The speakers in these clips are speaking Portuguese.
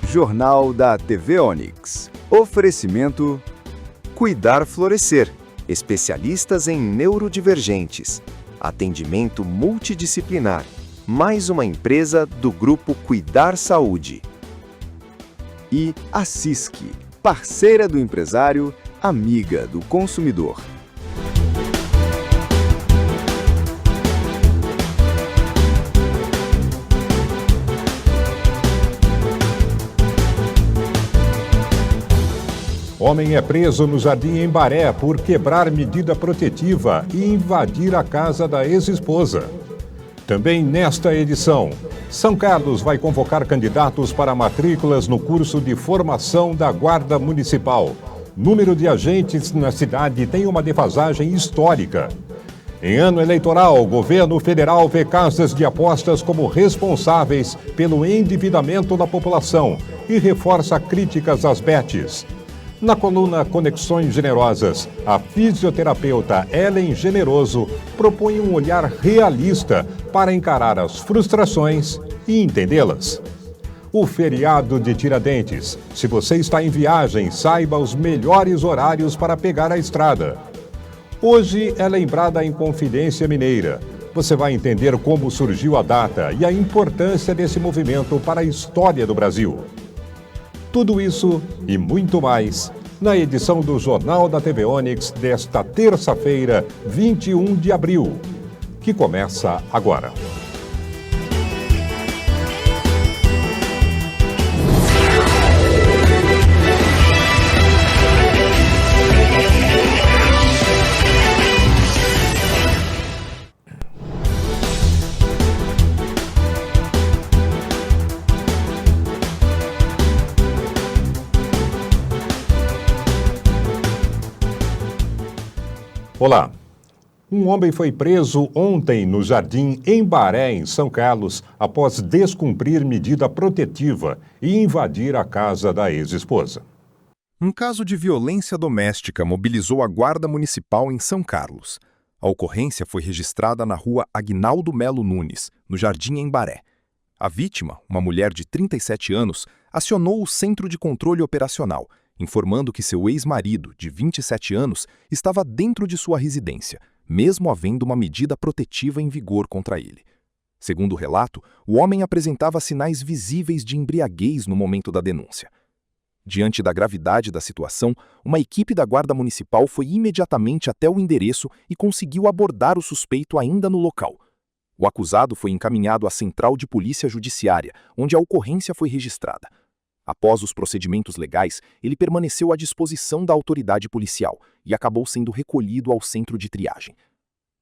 Jornal da TV Onix. Oferecimento Cuidar Florescer. Especialistas em neurodivergentes. Atendimento multidisciplinar. Mais uma empresa do grupo Cuidar Saúde. E a CISC, parceira do empresário, amiga do consumidor. Homem é preso no Jardim Embaré por quebrar medida protetiva e invadir a casa da ex-esposa. Também nesta edição, São Carlos vai convocar candidatos para matrículas no curso de formação da Guarda Municipal. Número de agentes na cidade tem uma defasagem histórica. Em ano eleitoral, o governo federal vê casas de apostas como responsáveis pelo endividamento da população e reforça críticas às bets. Na coluna Conexões Generosas, a fisioterapeuta Ellen Generoso propõe um olhar realista para encarar as frustrações e entendê-las. O feriado de Tiradentes. Se você está em viagem, saiba os melhores horários para pegar a estrada. Hoje é lembrada a Inconfidência Mineira. Você vai entender como surgiu a data e a importância desse movimento para a história do Brasil. Tudo isso e muito mais na edição do Jornal da TV Onix desta terça-feira, 21 de abril, que começa agora. Olá. Um homem foi preso ontem no Jardim Embaré, em São Carlos, após descumprir medida protetiva e invadir a casa da ex-esposa. Um caso de violência doméstica mobilizou a Guarda Municipal em São Carlos. A ocorrência foi registrada na rua Aguinaldo Melo Nunes, no Jardim Embaré. A vítima, uma mulher de 37 anos, acionou o Centro de Controle Operacional, informando que seu ex-marido, de 27 anos, estava dentro de sua residência, mesmo havendo uma medida protetiva em vigor contra ele. Segundo o relato, o homem apresentava sinais visíveis de embriaguez no momento da denúncia. Diante da gravidade da situação, uma equipe da Guarda Municipal foi imediatamente até o endereço e conseguiu abordar o suspeito ainda no local. O acusado foi encaminhado à Central de Polícia Judiciária, onde a ocorrência foi registrada. Após os procedimentos legais, ele permaneceu à disposição da autoridade policial e acabou sendo recolhido ao centro de triagem.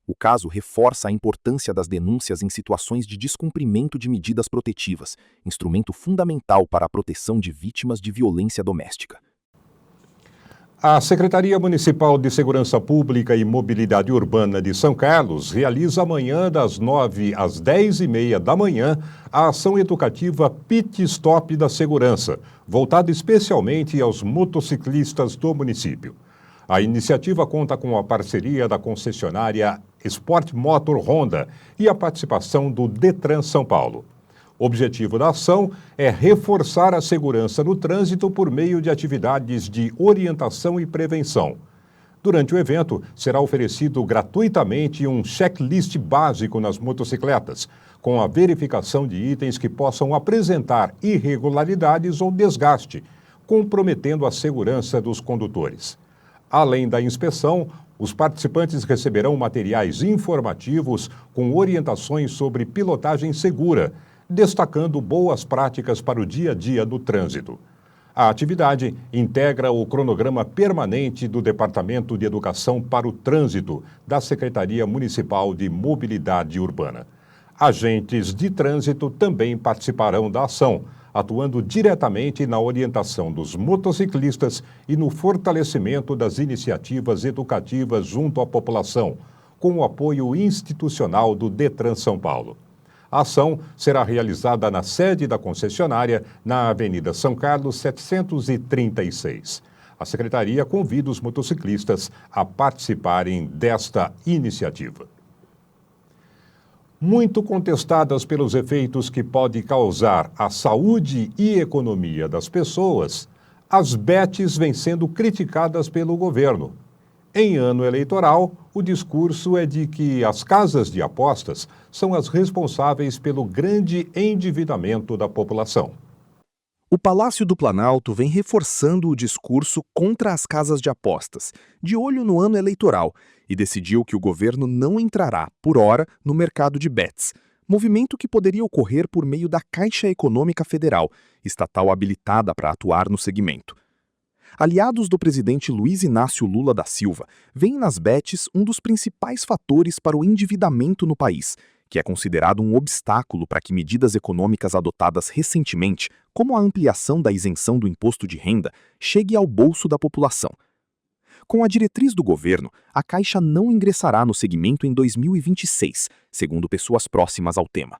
O caso reforça a importância das denúncias em situações de descumprimento de medidas protetivas, instrumento fundamental para a proteção de vítimas de violência doméstica. A Secretaria Municipal de Segurança Pública e Mobilidade Urbana de São Carlos realiza amanhã das 9 às 10h30 da manhã a ação educativa Pit Stop da Segurança, voltada especialmente aos motociclistas do município. A iniciativa conta com a parceria da concessionária Sport Motor Honda e a participação do Detran São Paulo. O objetivo da ação é reforçar a segurança no trânsito por meio de atividades de orientação e prevenção. Durante o evento, será oferecido gratuitamente um checklist básico nas motocicletas, com a verificação de itens que possam apresentar irregularidades ou desgaste, comprometendo a segurança dos condutores. Além da inspeção, os participantes receberão materiais informativos com orientações sobre pilotagem segura, destacando boas práticas para o dia a dia do trânsito. A atividade integra o cronograma permanente do Departamento de Educação para o Trânsito da Secretaria Municipal de Mobilidade Urbana. Agentes de trânsito também participarão da ação, atuando diretamente na orientação dos motociclistas e no fortalecimento das iniciativas educativas junto à população, com o apoio institucional do Detran São Paulo. A ação será realizada na sede da concessionária, na Avenida São Carlos, 736. A Secretaria convida os motociclistas a participarem desta iniciativa. Muito contestadas pelos efeitos que pode causar à saúde e economia das pessoas, as bets vêm sendo criticadas pelo governo. Em ano eleitoral, o discurso é de que as casas de apostas são as responsáveis pelo grande endividamento da população. O Palácio do Planalto vem reforçando o discurso contra as casas de apostas, de olho no ano eleitoral, e decidiu que o governo não entrará, por hora, no mercado de bets, movimento que poderia ocorrer por meio da Caixa Econômica Federal, estatal habilitada para atuar no segmento. Aliados do presidente Luiz Inácio Lula da Silva veem nas bets um dos principais fatores para o endividamento no país, que é considerado um obstáculo para que medidas econômicas adotadas recentemente, como a ampliação da isenção do imposto de renda, chegue ao bolso da população. Com a diretriz do governo, a Caixa não ingressará no segmento em 2026, segundo pessoas próximas ao tema.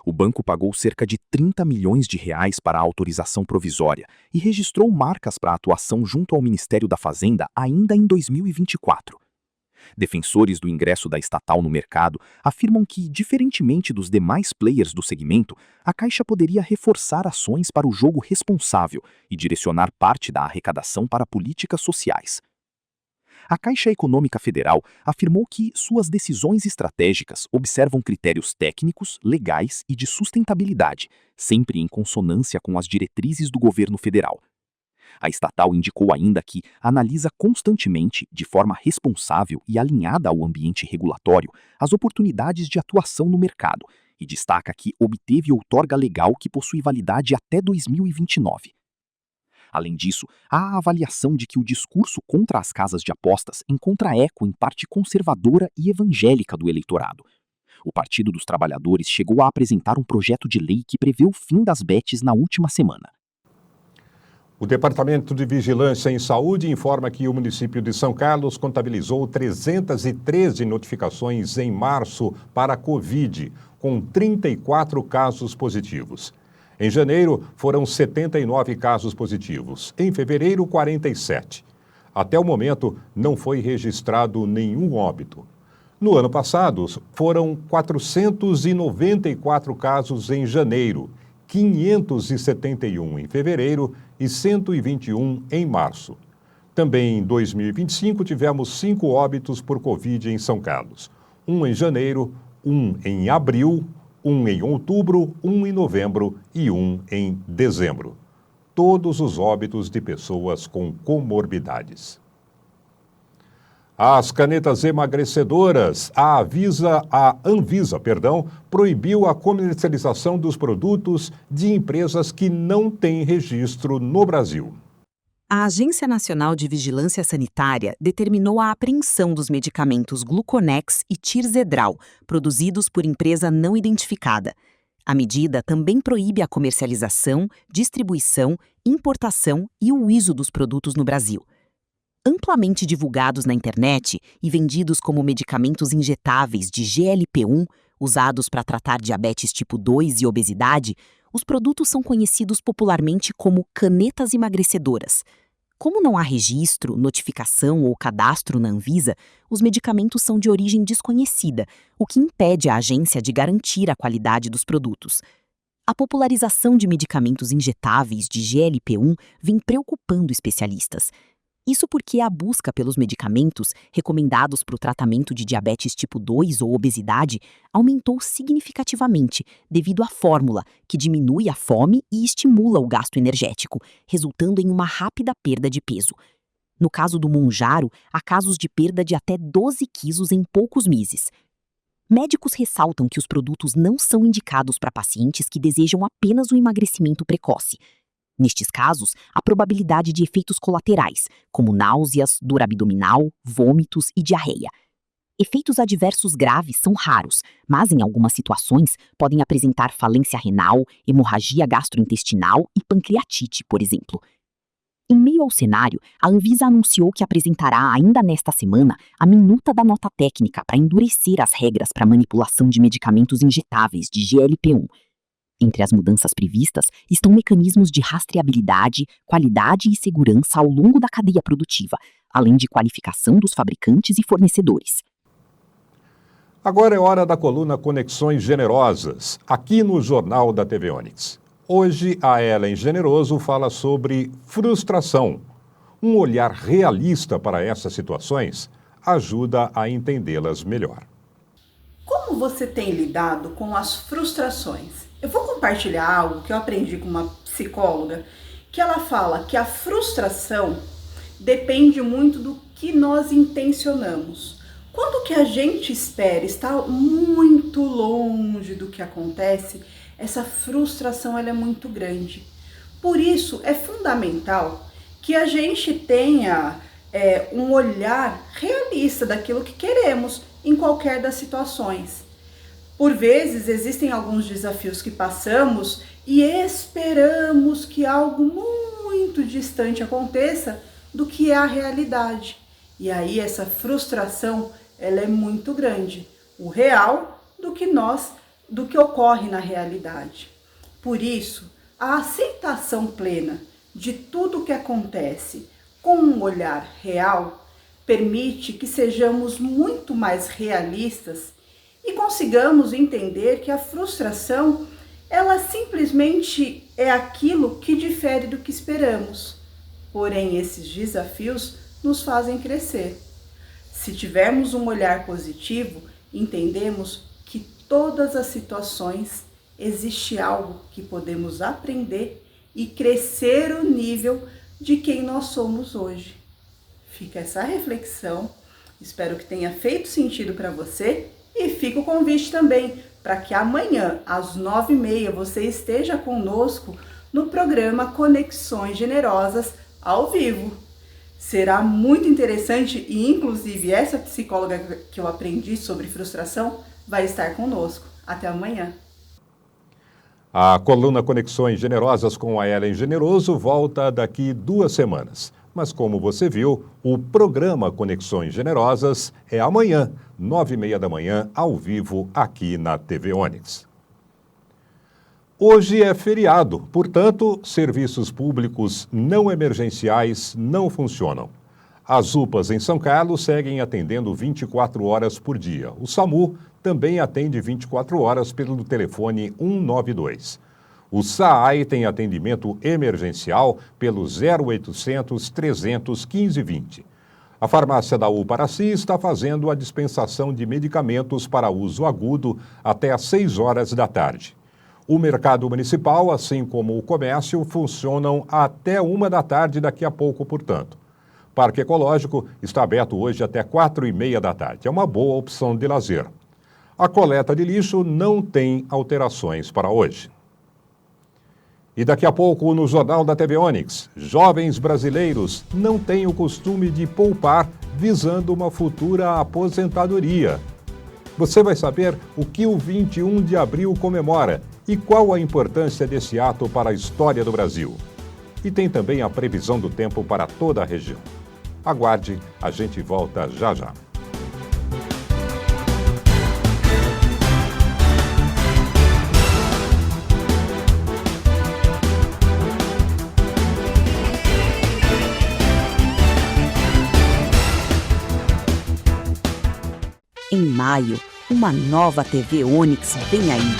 O banco pagou cerca de 30 milhões de reais para a autorização provisória e registrou marcas para atuação junto ao Ministério da Fazenda ainda em 2024. Defensores do ingresso da estatal no mercado afirmam que, diferentemente dos demais players do segmento, a Caixa poderia reforçar ações para o jogo responsável e direcionar parte da arrecadação para políticas sociais. A Caixa Econômica Federal afirmou que suas decisões estratégicas observam critérios técnicos, legais e de sustentabilidade, sempre em consonância com as diretrizes do governo federal. A estatal indicou ainda que analisa constantemente, de forma responsável e alinhada ao ambiente regulatório, as oportunidades de atuação no mercado e destaca que obteve outorga legal que possui validade até 2029. Além disso, há a avaliação de que o discurso contra as casas de apostas encontra eco em parte conservadora e evangélica do eleitorado. O Partido dos Trabalhadores chegou a apresentar um projeto de lei que prevê o fim das bets na última semana. O Departamento de Vigilância em Saúde informa que o município de São Carlos contabilizou 313 notificações em março para a Covid, com 34 casos positivos. Em janeiro, foram 79 casos positivos. Em fevereiro, 47. Até o momento, não foi registrado nenhum óbito. No ano passado, foram 494 casos em janeiro, 571 em fevereiro e 121 em março. Também em 2025, tivemos 5 óbitos por Covid em São Carlos. 1 em janeiro, 1 em abril, 1 em outubro, 1 em novembro e 1 em dezembro. Todos os óbitos de pessoas com comorbidades. As canetas emagrecedoras, a Anvisa, proibiu a comercialização dos produtos de empresas que não têm registro no Brasil. A Agência Nacional de Vigilância Sanitária determinou a apreensão dos medicamentos Gluconex e Tirzedral, produzidos por empresa não identificada. A medida também proíbe a comercialização, distribuição, importação e o uso dos produtos no Brasil. Amplamente divulgados na internet e vendidos como medicamentos injetáveis de GLP-1, usados para tratar diabetes tipo 2 e obesidade, os produtos são conhecidos popularmente como canetas emagrecedoras. Como não há registro, notificação ou cadastro na Anvisa, os medicamentos são de origem desconhecida, o que impede a agência de garantir a qualidade dos produtos. A popularização de medicamentos injetáveis de GLP-1 vem preocupando especialistas. Isso porque a busca pelos medicamentos recomendados para o tratamento de diabetes tipo 2 ou obesidade aumentou significativamente devido à fórmula, que diminui a fome e estimula o gasto energético, resultando em uma rápida perda de peso. No caso do Mounjaro, há casos de perda de até 12 quilos em poucos meses. Médicos ressaltam que os produtos não são indicados para pacientes que desejam apenas o emagrecimento precoce. Nestes casos, a probabilidade de efeitos colaterais, como náuseas, dor abdominal, vômitos e diarreia. Efeitos adversos graves são raros, mas em algumas situações podem apresentar falência renal, hemorragia gastrointestinal e pancreatite, por exemplo. Em meio ao cenário, a Anvisa anunciou que apresentará ainda nesta semana a minuta da nota técnica para endurecer as regras para manipulação de medicamentos injetáveis de GLP-1. Entre as mudanças previstas estão mecanismos de rastreabilidade, qualidade e segurança ao longo da cadeia produtiva, além de qualificação dos fabricantes e fornecedores. Agora é hora da coluna Conexões Generosas, aqui no Jornal da TV Onix. Hoje a Ellen Generoso fala sobre frustração. Um olhar realista para essas situações ajuda a entendê-las melhor. Como você tem lidado com as frustrações? Eu vou compartilhar algo que eu aprendi com uma psicóloga, que ela fala que a frustração depende muito do que nós intencionamos. Quando o que a gente espera está muito longe do que acontece, essa frustração ela é muito grande. Por isso, é fundamental que a gente tenha um olhar realista daquilo que queremos em qualquer das situações. Por vezes, existem alguns desafios que passamos e esperamos que algo muito distante aconteça do que é a realidade. E aí essa frustração ela é muito grande, o real do que ocorre na realidade. Por isso, a aceitação plena de tudo o que acontece com um olhar real permite que sejamos muito mais realistas e consigamos entender que a frustração ela simplesmente é aquilo que difere do que esperamos. Porém, esses desafios nos fazem crescer. Se tivermos um olhar positivo, entendemos que todas as situações existe algo que podemos aprender e crescer o nível de quem nós somos hoje. Fica essa reflexão, espero que tenha feito sentido para você e fica o convite também para que amanhã às 9h30 você esteja conosco no programa Conexões Generosas ao vivo. Será muito interessante e, inclusive, essa psicóloga que eu aprendi sobre frustração vai estar conosco. Até amanhã. A coluna Conexões Generosas com a Ellen Generoso volta daqui 2 semanas. Mas como você viu, o programa Conexões Generosas é amanhã, 9h30 da manhã, ao vivo, aqui na TV Onix. Hoje é feriado, portanto, serviços públicos não emergenciais não funcionam. As UPAs em São Carlos seguem atendendo 24 horas por dia. O SAMU também atende 24 horas pelo telefone 192. O SAAI tem atendimento emergencial pelo 0800 300 1520. A farmácia da Uparaci está fazendo a dispensação de medicamentos para uso agudo até às 6 horas da tarde. O mercado municipal, assim como o comércio, funcionam até 1 da tarde daqui a pouco, portanto. Parque Ecológico está aberto hoje até 4h30 da tarde. É uma boa opção de lazer. A coleta de lixo não tem alterações para hoje. E daqui a pouco, no Jornal da TV Onix, jovens brasileiros não têm o costume de poupar visando uma futura aposentadoria. Você vai saber o que o 21 de abril comemora e qual a importância desse ato para a história do Brasil. E tem também a previsão do tempo para toda a região. Aguarde, a gente volta já já. Em maio, uma nova TV Onix vem aí.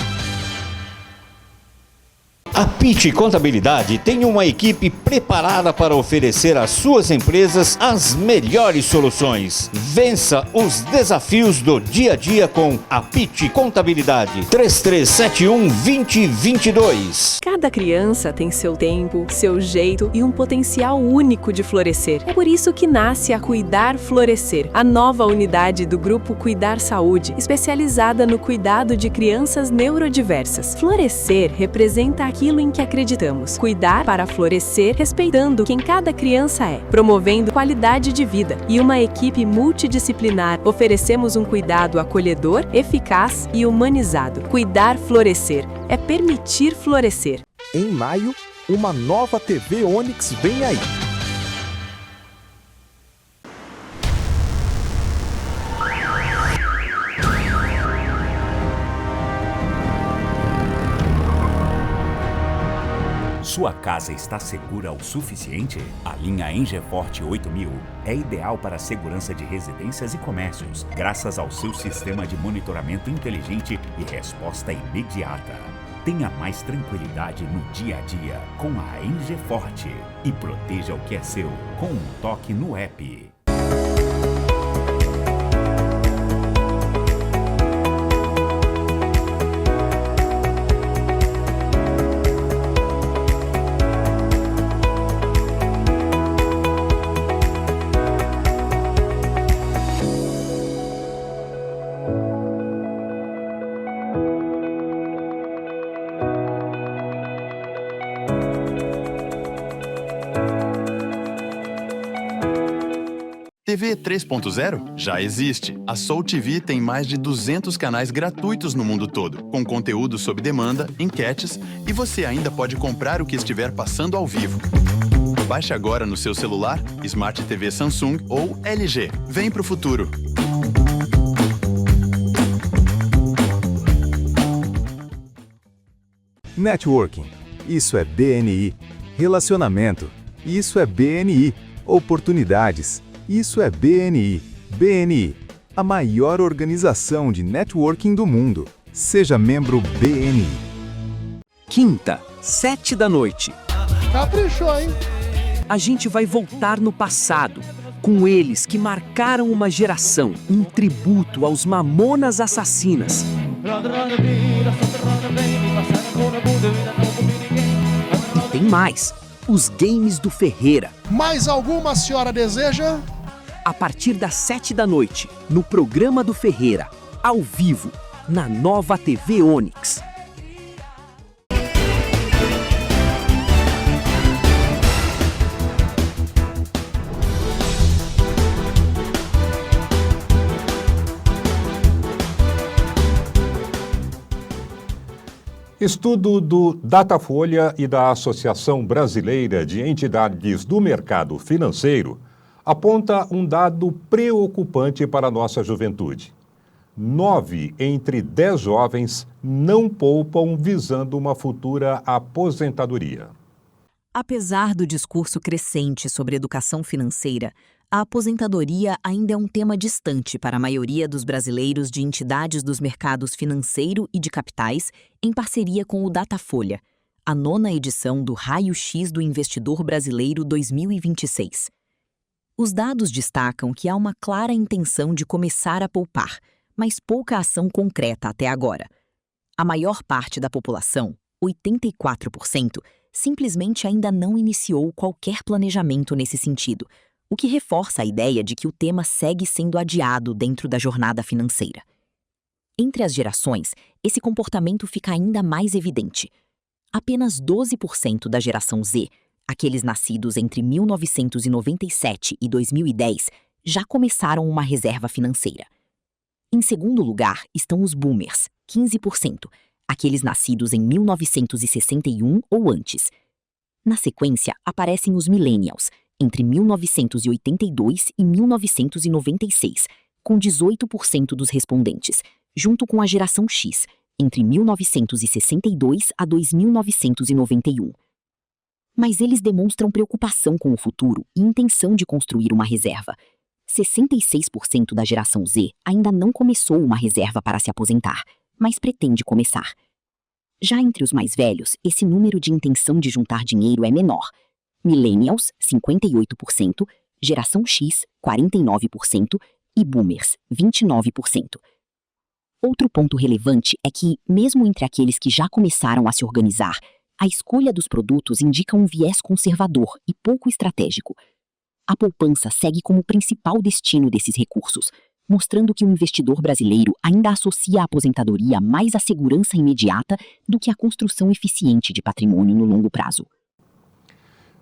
A Pitti Contabilidade tem uma equipe preparada para oferecer às suas empresas as melhores soluções. Vença os desafios do dia a dia com a Pitti Contabilidade. 3371-2022. Cada criança tem seu tempo, seu jeito e um potencial único de florescer. É por isso que nasce a Cuidar Florescer, a nova unidade do Grupo Cuidar Saúde, especializada no cuidado de crianças neurodiversas. Florescer representa aquilo em que acreditamos. Cuidar para florescer, respeitando quem cada criança é, promovendo qualidade de vida e uma equipe multidisciplinar. Oferecemos um cuidado acolhedor, eficaz e humanizado. Cuidar Florescer é permitir florescer. Em maio, uma nova TV Onix vem aí. Sua casa está segura o suficiente? A linha Engeforte 8000 é ideal para a segurança de residências e comércios, graças ao seu sistema de monitoramento inteligente e resposta imediata. Tenha mais tranquilidade no dia a dia com a Engeforte e proteja o que é seu com um toque no app. TV 3.0 já existe. A Soul TV tem mais de 200 canais gratuitos no mundo todo, com conteúdo sob demanda, enquetes e você ainda pode comprar o que estiver passando ao vivo. Baixe agora no seu celular, Smart TV Samsung ou LG. Vem pro futuro! Networking, isso é BNI. Relacionamento, isso é BNI. Oportunidades, isso é BNI. BNI, a maior organização de networking do mundo. Seja membro BNI. Quinta, 19h. Caprichou, hein? A gente vai voltar no passado, com eles que marcaram uma geração, um tributo aos Mamonas Assassinas. E tem mais, os games do Ferreira. Mais alguma senhora deseja? A partir das 19h, no programa do Ferreira, ao vivo, na nova TV Onix. Estudo do Datafolha e da Associação Brasileira de Entidades do Mercado Financeiro aponta um dado preocupante para a nossa juventude. 9 entre 10 jovens não poupam visando uma futura aposentadoria. Apesar do discurso crescente sobre educação financeira, a aposentadoria ainda é um tema distante para a maioria dos brasileiros de entidades dos mercados financeiro e de capitais, em parceria com o Datafolha, a 9ª edição do Raio-X do Investidor Brasileiro 2026. Os dados destacam que há uma clara intenção de começar a poupar, mas pouca ação concreta até agora. A maior parte da população, 84%, simplesmente ainda não iniciou qualquer planejamento nesse sentido, o que reforça a ideia de que o tema segue sendo adiado dentro da jornada financeira. Entre as gerações, esse comportamento fica ainda mais evidente. Apenas 12% da geração Z, aqueles nascidos entre 1997 e 2010, já começaram uma reserva financeira. Em segundo lugar estão os boomers, 15%, aqueles nascidos em 1961 ou antes. Na sequência, aparecem os millennials, entre 1982 e 1996, com 18% dos respondentes, junto com a geração X, entre 1962 a 2991. Mas eles demonstram preocupação com o futuro e intenção de construir uma reserva. 66% da geração Z ainda não começou uma reserva para se aposentar, mas pretende começar. Já entre os mais velhos, esse número de intenção de juntar dinheiro é menor. Millennials, 58%, geração X, 49% e boomers, 29%. Outro ponto relevante é que, mesmo entre aqueles que já começaram a se organizar, a escolha dos produtos indica um viés conservador e pouco estratégico. A poupança segue como principal destino desses recursos, mostrando que o investidor brasileiro ainda associa a aposentadoria mais à segurança imediata do que à construção eficiente de patrimônio no longo prazo.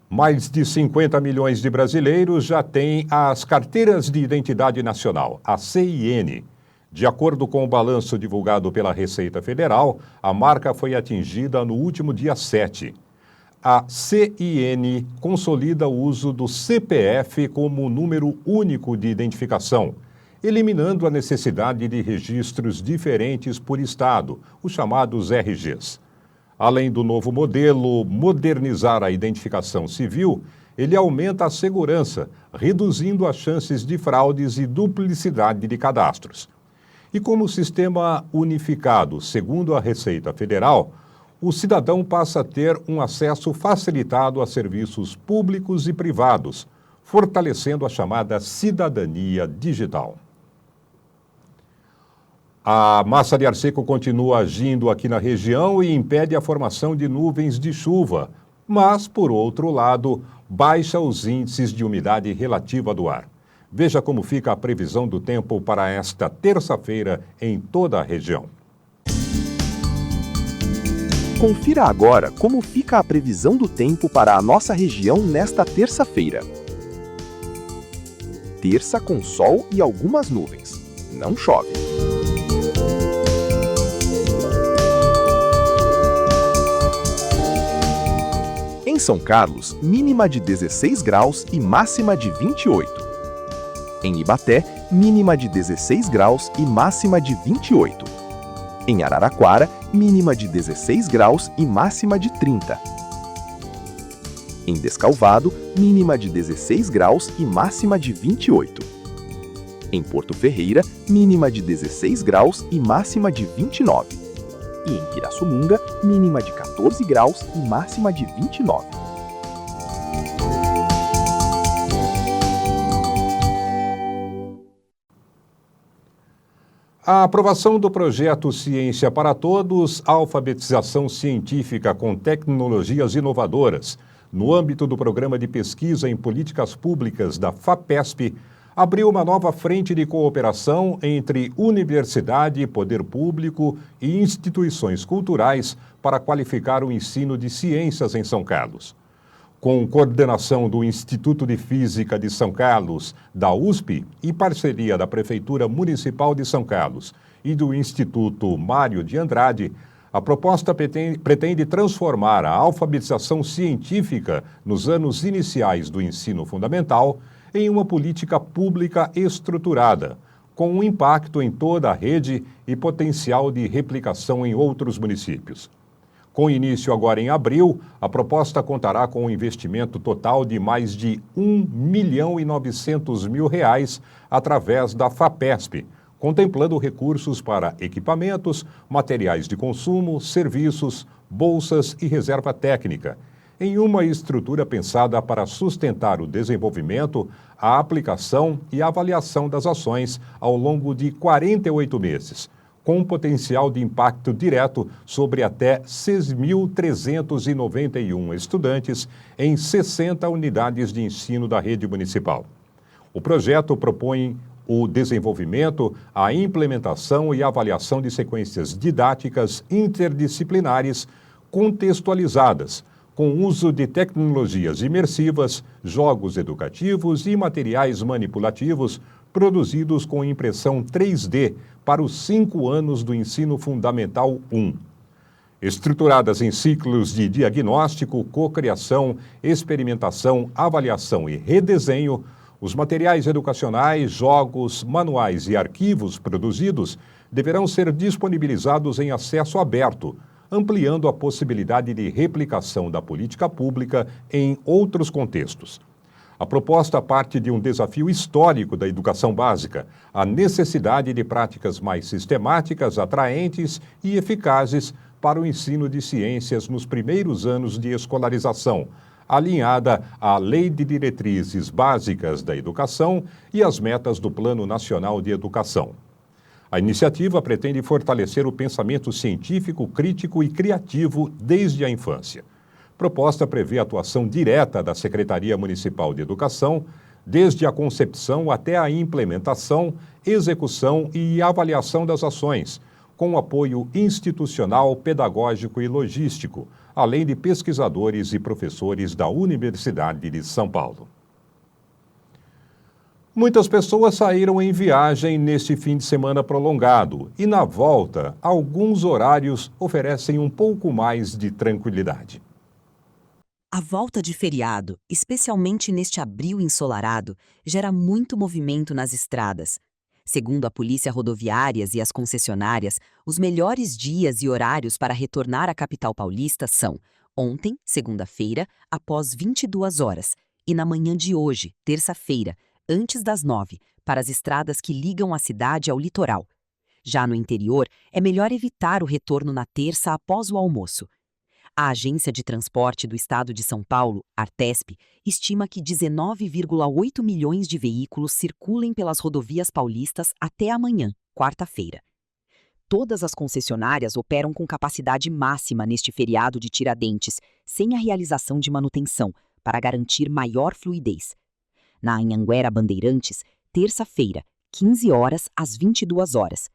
Mais de 50 milhões de brasileiros já têm as carteiras de identidade nacional, a CIN. De acordo com o balanço divulgado pela Receita Federal, a marca foi atingida no último dia 7. A CIN consolida o uso do CPF como número único de identificação, eliminando a necessidade de registros diferentes por estado, os chamados RGs. Além do novo modelo modernizar a identificação civil, ele aumenta a segurança, reduzindo as chances de fraudes e duplicidade de cadastros. E como sistema unificado, segundo a Receita Federal, o cidadão passa a ter um acesso facilitado a serviços públicos e privados, fortalecendo a chamada cidadania digital. A massa de ar seco continua agindo aqui na região e impede a formação de nuvens de chuva, mas, por outro lado, baixa os índices de umidade relativa do ar. Veja como fica a previsão do tempo para esta terça-feira em toda a região. Confira agora como fica a previsão do tempo para a nossa região nesta terça-feira. Terça com sol e algumas nuvens. Não chove. Em São Carlos, mínima de 16 graus e máxima de 28. Em Ibaté, mínima de 16 graus e máxima de 28. Em Araraquara, mínima de 16 graus e máxima de 30. Em Descalvado, mínima de 16 graus e máxima de 28. Em Porto Ferreira, mínima de 16 graus e máxima de 29. E em Pirassununga, mínima de 14 graus e máxima de 29. A aprovação do projeto Ciência para Todos, alfabetização científica com tecnologias inovadoras, no âmbito do Programa de Pesquisa em Políticas Públicas da FAPESP, abriu uma nova frente de cooperação entre universidade, poder público e instituições culturais para qualificar o ensino de ciências em São Carlos. Com coordenação do Instituto de Física de São Carlos, da USP, e parceria da Prefeitura Municipal de São Carlos e do Instituto Mário de Andrade, a proposta pretende transformar a alfabetização científica nos anos iniciais do ensino fundamental em uma política pública estruturada, com um impacto em toda a rede e potencial de replicação em outros municípios. Com início agora em abril, a proposta contará com um investimento total de mais de R$ 1.900.000 através da FAPESP, contemplando recursos para equipamentos, materiais de consumo, serviços, bolsas e reserva técnica, em uma estrutura pensada para sustentar o desenvolvimento, a aplicação e a avaliação das ações ao longo de 48 meses, com um potencial de impacto direto sobre até 6.391 estudantes em 60 unidades de ensino da rede municipal. O projeto propõe o desenvolvimento, a implementação e avaliação de sequências didáticas interdisciplinares contextualizadas, com uso de tecnologias imersivas, jogos educativos e materiais manipulativos produzidos com impressão 3D para os 5 anos do Ensino Fundamental 1. Estruturadas em ciclos de diagnóstico, cocriação, experimentação, avaliação e redesenho, os materiais educacionais, jogos, manuais e arquivos produzidos deverão ser disponibilizados em acesso aberto, ampliando a possibilidade de replicação da política pública em outros contextos. A proposta parte de um desafio histórico da educação básica, a necessidade de práticas mais sistemáticas, atraentes e eficazes para o ensino de ciências nos primeiros anos de escolarização, alinhada à Lei de Diretrizes Básicas da Educação e às metas do Plano Nacional de Educação. A iniciativa pretende fortalecer o pensamento científico, crítico e criativo desde a infância. A proposta prevê a atuação direta da Secretaria Municipal de Educação, desde a concepção até a implementação, execução e avaliação das ações, com apoio institucional, pedagógico e logístico, além de pesquisadores e professores da Universidade de São Paulo. Muitas pessoas saíram em viagem neste fim de semana prolongado e, na volta, alguns horários oferecem um pouco mais de tranquilidade. A volta de feriado, especialmente neste abril ensolarado, gera muito movimento nas estradas. Segundo a Polícia Rodoviárias e as concessionárias, os melhores dias e horários para retornar à capital paulista são ontem, segunda-feira, após 22 horas, e na manhã de hoje, terça-feira, antes das 9, para as estradas que ligam a cidade ao litoral. Já no interior, é melhor evitar o retorno na terça após o almoço. A Agência de Transporte do Estado de São Paulo, Artesp, estima que 19,8 milhões de veículos circulem pelas rodovias paulistas até amanhã, quarta-feira. Todas as concessionárias operam com capacidade máxima neste feriado de Tiradentes, sem a realização de manutenção, para garantir maior fluidez. Na Anhanguera Bandeirantes, terça-feira, 15 horas às 22 horas.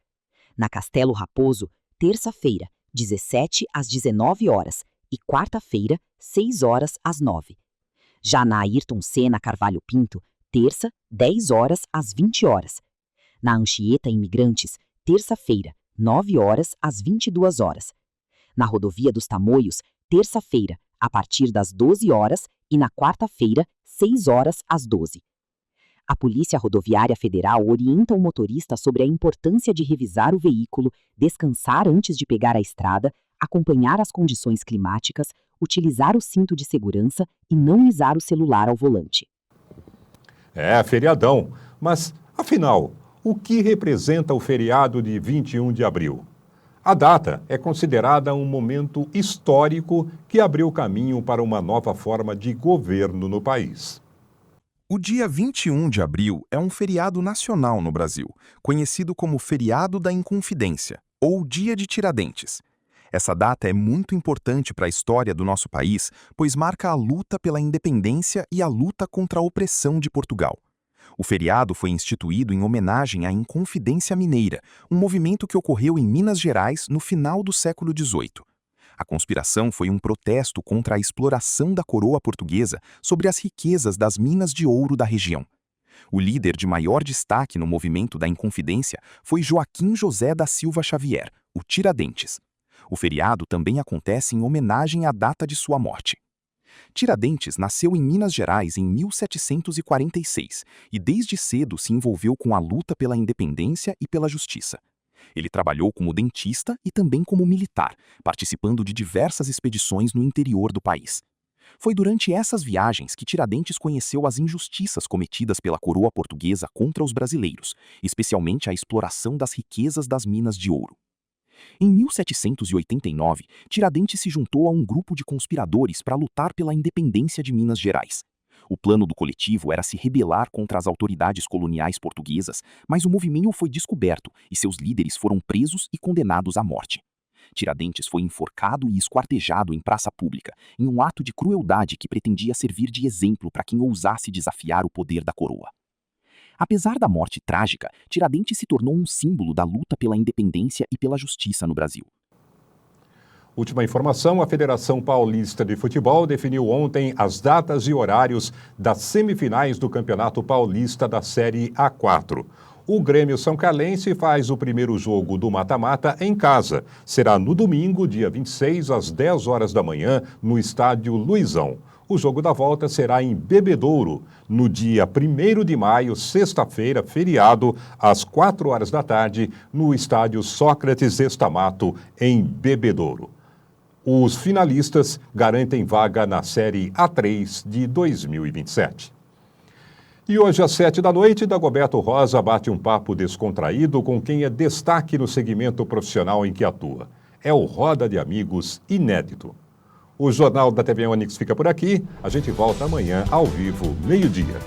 Na Castelo Raposo, terça-feira, 17 às 19 horas. E quarta-feira, 6 horas às 9. Já na Ayrton Senna Carvalho Pinto, terça, 10 horas às 20 horas. Na Anchieta Imigrantes, terça-feira, 9 horas às 22 horas. Na Rodovia dos Tamoios, terça-feira, a partir das 12 horas e na quarta-feira, 6 horas às 12. A Polícia Rodoviária Federal orienta o motorista sobre a importância de revisar o veículo, descansar antes de pegar a estrada, acompanhar as condições climáticas, utilizar o cinto de segurança e não usar o celular ao volante. É, feriadão. Mas, afinal, o que representa o feriado de 21 de abril? A data é considerada um momento histórico que abriu caminho para uma nova forma de governo no país. O dia 21 de abril é um feriado nacional no Brasil, conhecido como Feriado da Inconfidência, ou Dia de Tiradentes. Essa data é muito importante para a história do nosso país, pois marca a luta pela independência e a luta contra a opressão de Portugal. O feriado foi instituído em homenagem à Inconfidência Mineira, um movimento que ocorreu em Minas Gerais no final do século XVIII. A conspiração foi um protesto contra a exploração da coroa portuguesa sobre as riquezas das minas de ouro da região. O líder de maior destaque no movimento da Inconfidência foi Joaquim José da Silva Xavier, o Tiradentes. O feriado também acontece em homenagem à data de sua morte. Tiradentes nasceu em Minas Gerais em 1746 e desde cedo se envolveu com a luta pela independência e pela justiça. Ele trabalhou como dentista e também como militar, participando de diversas expedições no interior do país. Foi durante essas viagens que Tiradentes conheceu as injustiças cometidas pela coroa portuguesa contra os brasileiros, especialmente a exploração das riquezas das minas de ouro. Em 1789, Tiradentes se juntou a um grupo de conspiradores para lutar pela independência de Minas Gerais. O plano do coletivo era se rebelar contra as autoridades coloniais portuguesas, mas o movimento foi descoberto e seus líderes foram presos e condenados à morte. Tiradentes foi enforcado e esquartejado em praça pública, em um ato de crueldade que pretendia servir de exemplo para quem ousasse desafiar o poder da coroa. Apesar da morte trágica, Tiradentes se tornou um símbolo da luta pela independência e pela justiça no Brasil. Última informação, a Federação Paulista de Futebol definiu ontem as datas e horários das semifinais do Campeonato Paulista da Série A4. O Grêmio São Carlense faz o primeiro jogo do mata-mata em casa. Será no domingo, dia 26, às 10 horas da manhã, no estádio Luizão. O jogo da volta será em Bebedouro, no dia 1º de maio, sexta-feira, feriado, às 4 horas da tarde, no estádio Sócrates Estamato, em Bebedouro. Os finalistas garantem vaga na Série A3 de 2027. E hoje, às 7 da noite, Dagoberto Rosa bate um papo descontraído com quem é destaque no segmento profissional em que atua. É o Roda de Amigos inédito. O Jornal da TV Onix fica por aqui. A gente volta amanhã, ao vivo, meio-dia.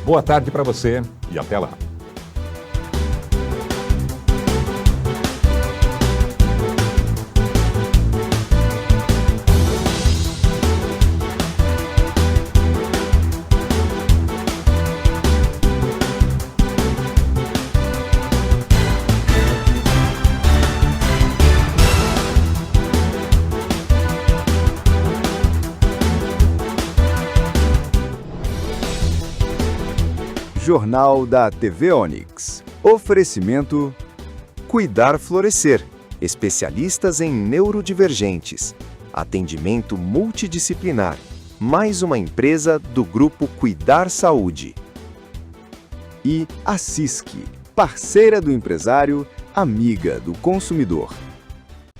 Boa tarde para você e até lá. Jornal da TV Onix. Oferecimento: Cuidar Florescer. Especialistas em neurodivergentes. Atendimento multidisciplinar. Mais uma empresa do grupo Cuidar Saúde. E a CISC. parceira do empresário, amiga do consumidor.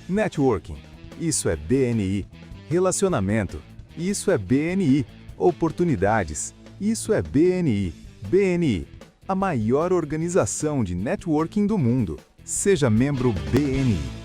Networking, isso é BNI. Relacionamento, isso é BNI. Oportunidades, isso é BNI. BNI, a maior organização de networking do mundo. Seja membro BNI.